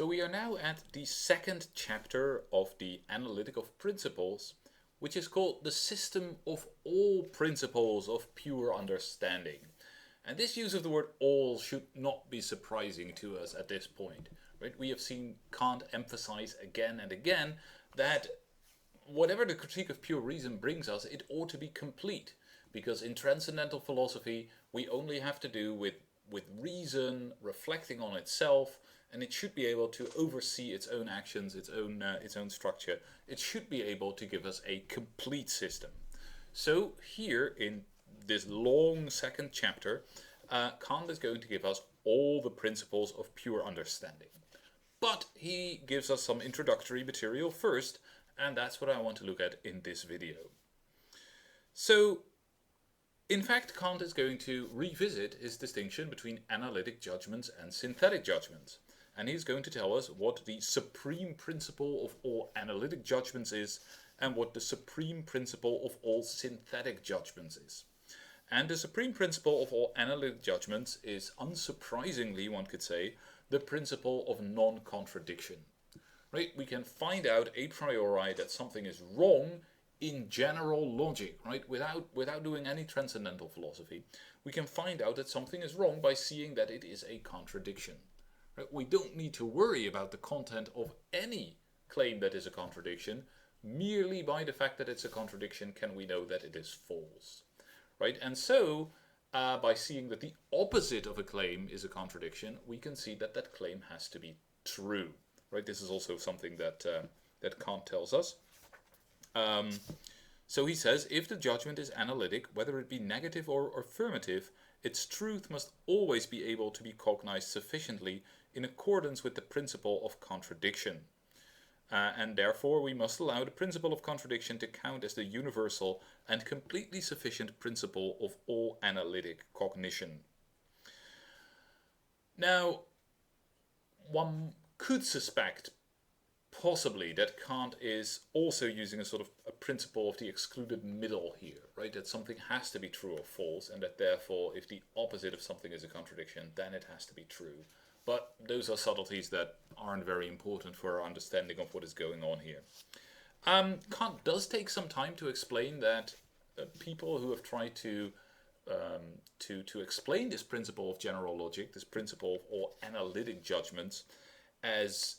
So we are now at the second chapter of the Analytic of Principles, which is called the system of all principles of pure understanding. And this use of the word all should not be surprising to us at this point. Right? We have seen Kant emphasize again and again that whatever the critique of pure reason brings us, it ought to be complete. Because in transcendental philosophy, we only have to do with reason reflecting on itself, and it should be able to oversee its own actions, its own structure. It should be able to give us a complete system. So here in this long second chapter, Kant is going to give us all the principles of pure understanding. But he gives us some introductory material first, and that's what I want to look at in this video. So, in fact, Kant is going to revisit his distinction between analytic judgments and synthetic judgments. And he's going to tell us what the supreme principle of all analytic judgments is and what the supreme principle of all synthetic judgments is. And the supreme principle of all analytic judgments is, unsurprisingly, one could say, the principle of non-contradiction. Right? We can find out a priori that something is wrong in general logic, right? Without doing any transcendental philosophy. We can find out that something is wrong by seeing that it is a contradiction. Right? We don't need to worry about the content of any claim that is a contradiction. Merely by the fact that it's a contradiction can we know that it is false. Right? And so, by seeing that the opposite of a claim is a contradiction, we can see that that claim has to be true. Right? This is also something that Kant tells us. So he says, if the judgment is analytic, whether it be negative or affirmative, its truth must always be able to be cognized sufficiently in accordance with the principle of contradiction. And therefore we must allow the principle of contradiction to count as the universal and completely sufficient principle of all analytic cognition. Now, one could suspect possibly that Kant is also using a sort of a principle of the excluded middle here, right? That something has to be true or false, and that therefore if the opposite of something is a contradiction, then it has to be true. But those are subtleties that aren't very important for our understanding of what is going on here. Kant does take some time to explain that people who have tried to explain this principle of general logic, this principle of all analytic judgments, as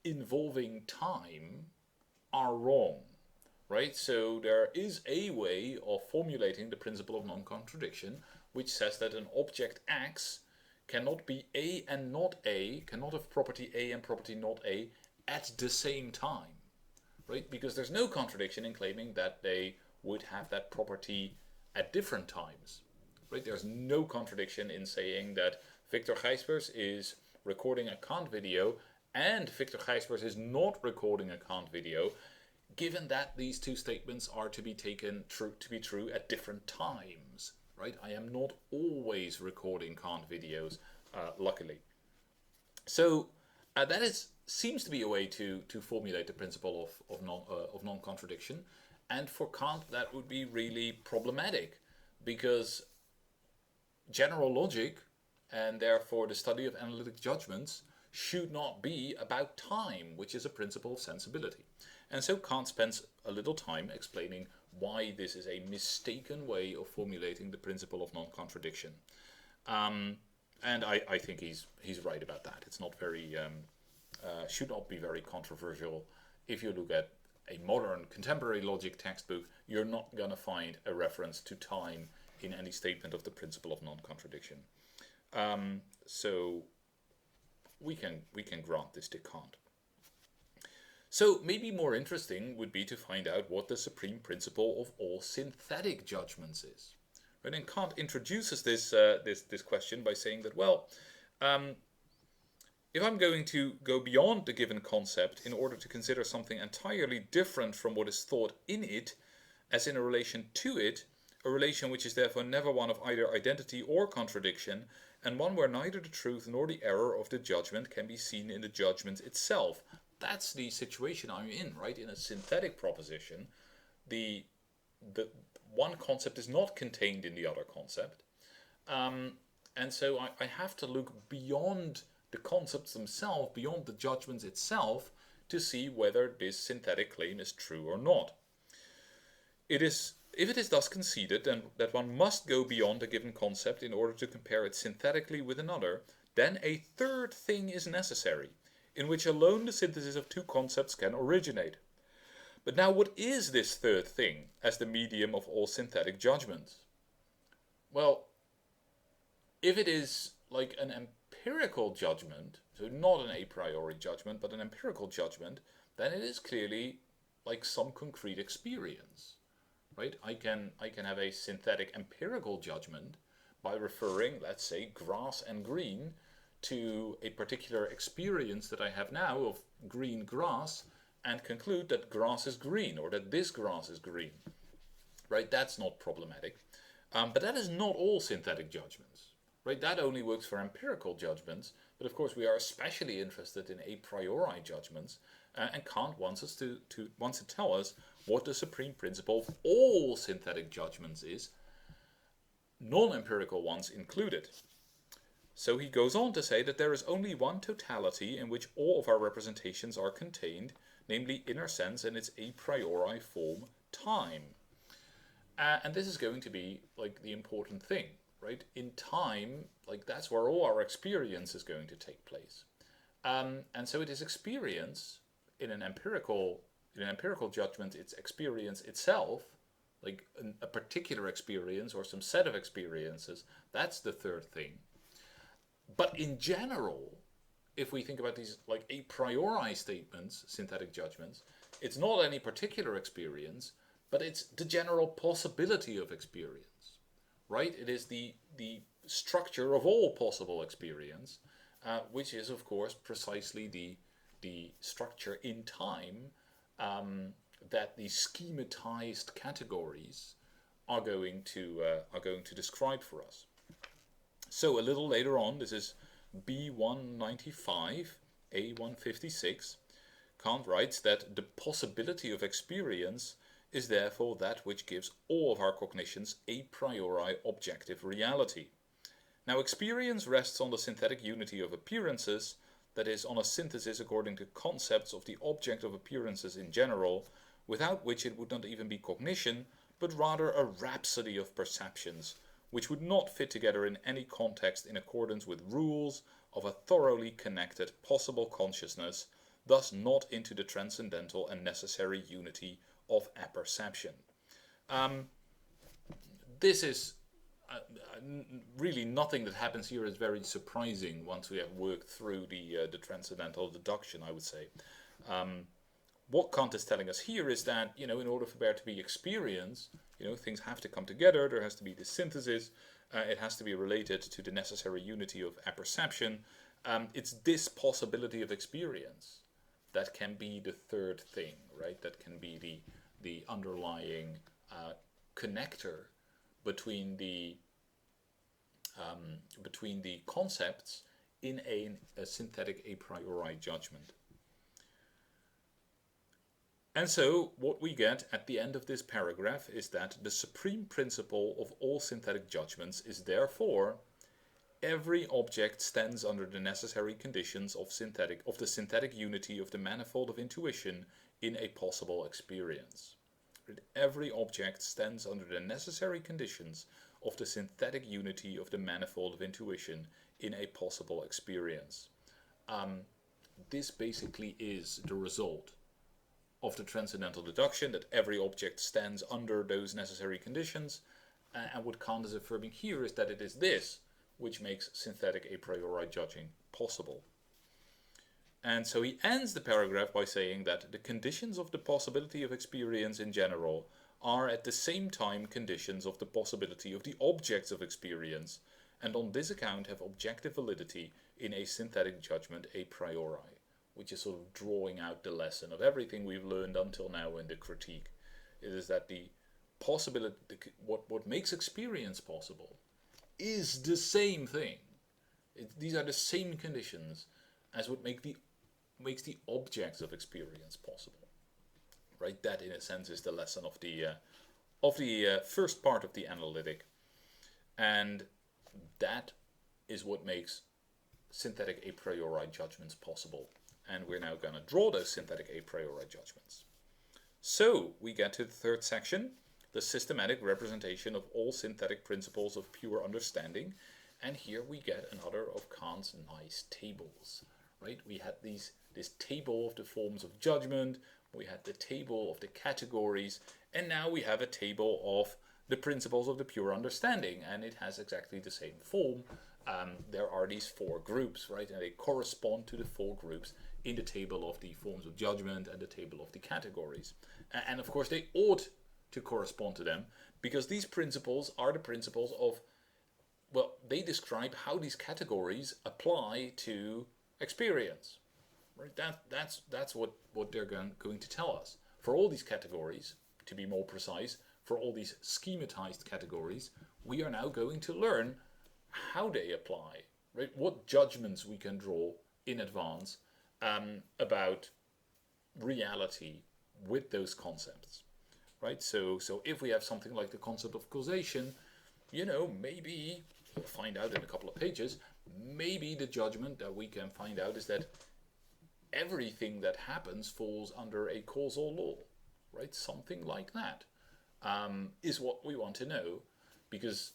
involving time, are wrong. Right? So there is a way of formulating the principle of non-contradiction, which says that an object acts cannot be A and not A, cannot have property A and property not A at the same time. Right? Because there's no contradiction in claiming that they would have that property at different times. Right? There's no contradiction in saying that Victor Gijsbers is recording a Kant video and Victor Gijsbers is not recording a Kant video, given that these two statements are to be taken to be true at different times. Right? I am not always recording Kant videos, luckily. So that seems to be a way to formulate the principle of non-contradiction. And for Kant, that would be really problematic, because general logic, and therefore the study of analytic judgments, should not be about time, which is a principle of sensibility. And so Kant spends a little time explaining why this is a mistaken way of formulating the principle of non-contradiction. And I think he's right about that. It's not very, should not be very controversial. If you look at a modern contemporary logic textbook, you're not going to find a reference to time in any statement of the principle of non-contradiction. So we can grant this to Kant. So maybe more interesting would be to find out what the supreme principle of all synthetic judgments is. Right? And Kant introduces this question by saying that, well, if I'm going to go beyond the given concept in order to consider something entirely different from what is thought in it, as in a relation to it, a relation which is therefore never one of either identity or contradiction, and one where neither the truth nor the error of the judgment can be seen in the judgment itself. That's the situation I'm in, right? In a synthetic proposition, the one concept is not contained in the other concept. And so I have to look beyond the concepts themselves beyond the judgments itself to see whether this synthetic claim is true or not. If it is thus conceded then that one must go beyond a given concept in order to compare it synthetically with another, then a third thing is necessary, in which alone the synthesis of two concepts can originate. But now what is this third thing as the medium of all synthetic judgments? Well, if it is like an empirical judgment, so not an a priori judgment, but an empirical judgment, then it is clearly like some concrete experience, right? I can have a synthetic empirical judgment by referring, let's say, grass and green to a particular experience that I have now of green grass and conclude that grass is green or that this grass is green, right? That's not problematic. But that is not all synthetic judgments, right? That only works for empirical judgments, but of course we are especially interested in a priori judgments, and Kant wants us to tell us what the supreme principle of all synthetic judgments is, non-empirical ones included. So he goes on to say that there is only one totality in which all of our representations are contained, namely inner sense and its a priori form, time. And this is going to be like the important thing, right? In time, like that's where all our experience is going to take place. And so it is experience in an empirical judgment, it's experience itself, like a particular experience or some set of experiences. That's the third thing. But in general, if we think about these like a priori statements, synthetic judgments, it's not any particular experience, but it's the general possibility of experience, right? It is the structure of all possible experience, which is of course precisely the structure in time that the schematized categories are going to describe for us. So a little later on, this is B195, A156, Kant writes that the possibility of experience is therefore that which gives all of our cognitions a priori objective reality. Now experience rests on the synthetic unity of appearances, that is, on a synthesis according to concepts of the object of appearances in general, without which it would not even be cognition, but rather a rhapsody of perceptions, which would not fit together in any context in accordance with rules of a thoroughly connected possible consciousness, thus not into the transcendental and necessary unity of apperception. This is really nothing that happens here is very surprising once we have worked through the transcendental deduction, I would say. What Kant is telling us here is that, in order for there to be experience, things have to come together, there has to be this synthesis, it has to be related to the necessary unity of apperception. It's this possibility of experience that can be the third thing, right? That can be the underlying connector between the concepts in a synthetic a priori judgment. And so what we get at the end of this paragraph is that the supreme principle of all synthetic judgments is therefore every object stands under the necessary conditions of the synthetic unity of the manifold of intuition in a possible experience. Every object stands under the necessary conditions of the synthetic unity of the manifold of intuition in a possible experience. This basically is the result of the transcendental deduction, that every object stands under those necessary conditions, and what Kant is affirming here is that it is this which makes synthetic a priori judging possible. And so he ends the paragraph by saying that the conditions of the possibility of experience in general are at the same time conditions of the possibility of the objects of experience, and on this account have objective validity in a synthetic judgment a priori, which is sort of drawing out the lesson of everything we've learned until now in the critique. It is that the possibility, what makes experience possible, is the same thing. These are the same conditions as what makes the objects of experience possible. Right? That, in a sense, is the lesson of the first part of the analytic, and that is what makes synthetic a priori judgments possible. And we're now going to draw those synthetic a priori judgments. So we get to the third section, the systematic representation of all synthetic principles of pure understanding. And here we get another of Kant's nice tables, right? We had this table of the forms of judgment, we had the table of the categories, and now we have a table of the principles of the pure understanding, and it has exactly the same form. There are these four groups, right? And they correspond to the four groups in the table of the forms of judgment and the table of the categories. And of course they ought to correspond to them, because these principles are the principles of, well, they describe how these categories apply to experience. Right? That's what they're going to tell us. For all these categories, to be more precise, for all these schematized categories, we are now going to learn how they apply, right? What judgments we can draw in advance about reality with those concepts, right? So if we have something like the concept of causation, maybe, we'll find out in a couple of pages, maybe the judgment that we can find out is that everything that happens falls under a causal law, right? Something like that is what we want to know, because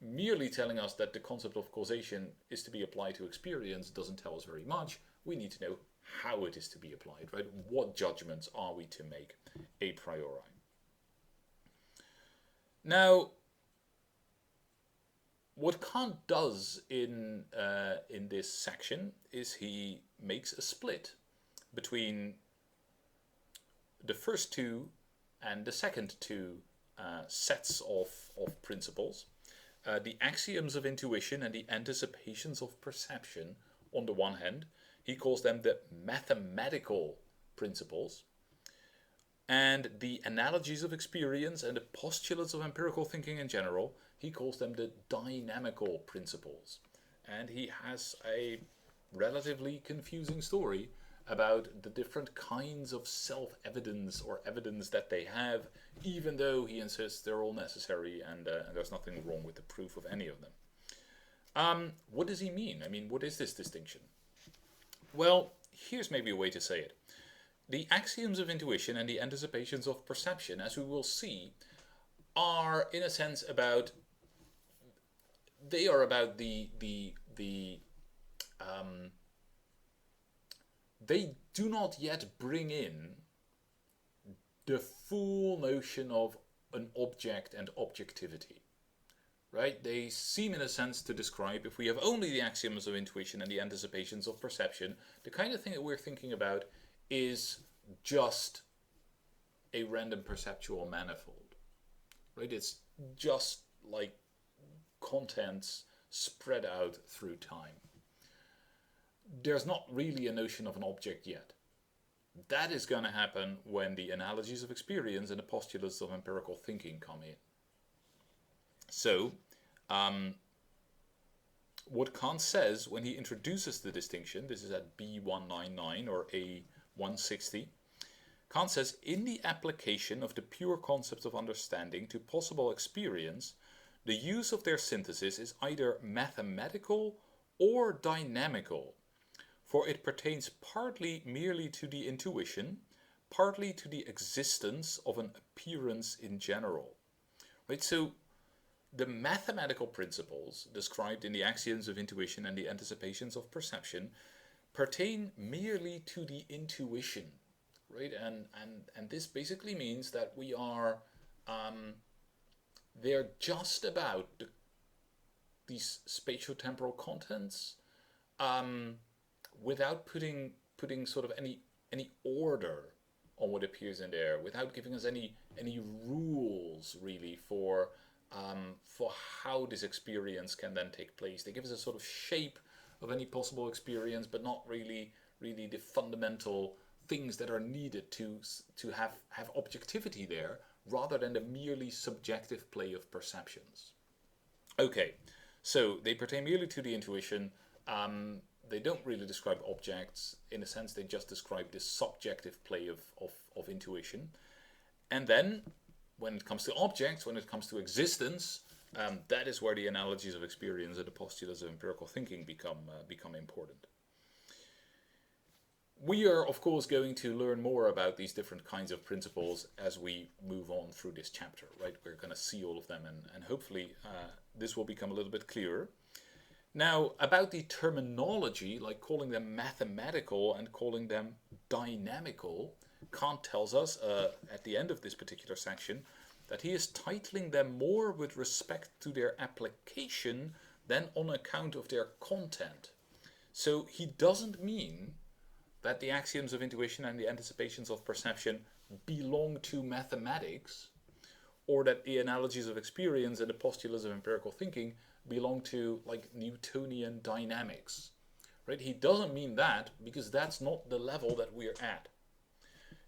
merely telling us that the concept of causation is to be applied to experience doesn't tell us very much. We need to know how it is to be applied, right? What judgments are we to make a priori? Now, what Kant does in this section is he makes a split between the first two and the second two sets of principles. The axioms of intuition and the anticipations of perception on the one hand, he calls them the mathematical principles, and the analogies of experience and the postulates of empirical thinking in general, he calls them the dynamical principles. And he has a relatively confusing story about the different kinds of self-evidence or evidence that they have, even though he insists they're all necessary and there's nothing wrong with the proof of any of them. What does he mean? I mean, what is this distinction? Well, here's maybe a way to say it. The axioms of intuition and the anticipations of perception, as we will see, are in a sense about, they are about they do not yet bring in the full notion of an object and objectivity, right? They seem in a sense to describe, if we have only the axioms of intuition and the anticipations of perception, the kind of thing that we're thinking about is just a random perceptual manifold, right? It's just like contents spread out through time. There's not really a notion of an object yet. That is going to happen when the analogies of experience and the postulates of empirical thinking come in. So, what Kant says when he introduces the distinction, this is at B199 or A160, Kant says, in the application of the pure concepts of understanding to possible experience, the use of their synthesis is either mathematical or dynamical, for it pertains partly merely to the intuition, partly to the existence of an appearance in general. Right? So the mathematical principles described in the axioms of intuition and the anticipations of perception pertain merely to the intuition. Right? And this basically means that we are they're just about these spatiotemporal contents without putting sort of any order on what appears in there, without giving us any rules really for how this experience can then take place. They give us a sort of shape of any possible experience, but not really the fundamental things that are needed to have objectivity there, rather than the merely subjective play of perceptions. Okay, so they pertain merely to the intuition. They don't really describe objects. In a sense, they just describe this subjective play of intuition. And then, when it comes to objects, when it comes to existence, that is where the analogies of experience and the postulates of empirical thinking become important. We are, of course, going to learn more about these different kinds of principles as we move on through this chapter, right? We're going to see all of them, and hopefully this will become a little bit clearer. Now, about the terminology, like calling them mathematical and calling them dynamical, Kant tells us at the end of this particular section that he is titling them more with respect to their application than on account of their content. So he doesn't mean that the axioms of intuition and the anticipations of perception belong to mathematics, or that the analogies of experience and the postulates of empirical thinking belong to like Newtonian dynamics. Right? He doesn't mean that, because that's not the level that we're at.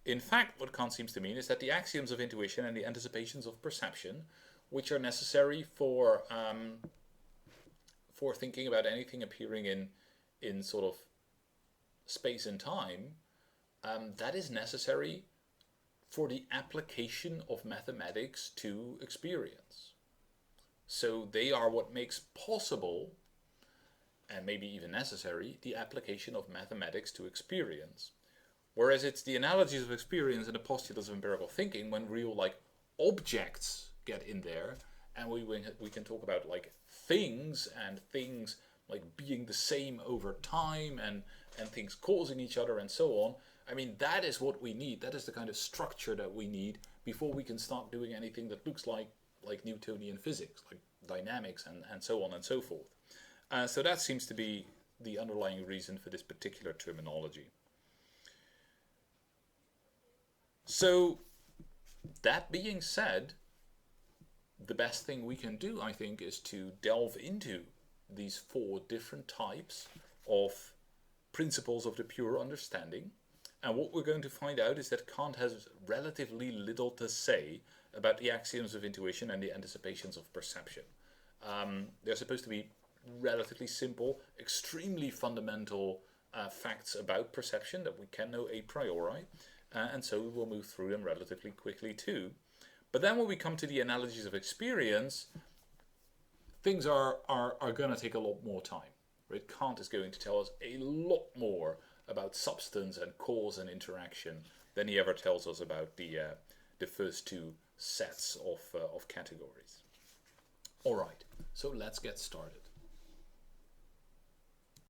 In fact, what Kant seems to mean is that the axioms of intuition and the anticipations of perception, which are necessary for thinking about anything appearing in sort of space and time, that is necessary for the application of mathematics to experience. So they are what makes possible, and maybe even necessary, the application of mathematics to experience. Whereas it's the analogies of experience and the postulates of empirical thinking when real like objects get in there, and we can talk about like things and things like being the same over time and things causing each other and so on. I mean, that is what we need. That is the kind of structure that we need before we can start doing anything that looks like Newtonian physics, like dynamics and so on and so forth. So that seems to be the underlying reason for this particular terminology. So, that being said, the best thing we can do, I think, is to delve into these four different types of principles of the pure understanding. And what we're going to find out is that Kant has relatively little to say about the axioms of intuition and the anticipations of perception. They're supposed to be relatively simple, extremely fundamental facts about perception that we can know a priori. And so we will move through them relatively quickly too. But then when we come to the analogies of experience, things are going to take a lot more time. Right? Kant is going to tell us a lot more about substance and cause and interaction than he ever tells us about the first two sets of categories. All right, so let's get started.